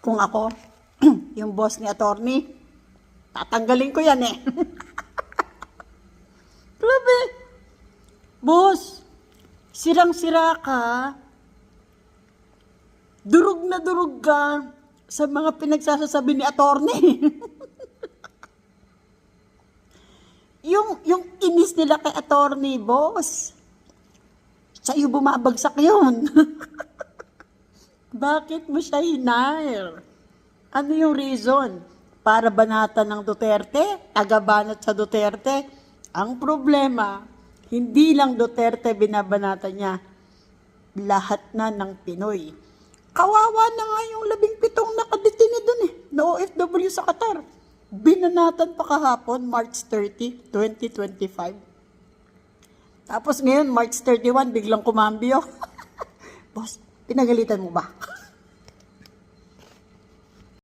Kung ako, yung boss ni attorney, tatanggalin ko yan eh. Grabe. Boss, sirang-sira ka. Durog na durog ka sa mga pinagsasasabi ni attorney. yung inis nila kay attorney, boss. Sa'yo bumabagsak yun. Bakit mo siya hinire? Ano yung reason? Para banatan ng Duterte? Tagabanat sa Duterte? Ang problema, hindi lang Duterte binabanatan niya. Lahat na ng Pinoy. Kawawa na nga yung 17 nakadetine dun eh, na OFW sa Qatar. Binanatan pa kahapon, March 30, 2025. Tapos ngayon, March 31, biglang kumambyo. Boss, pinagalitan mo ba?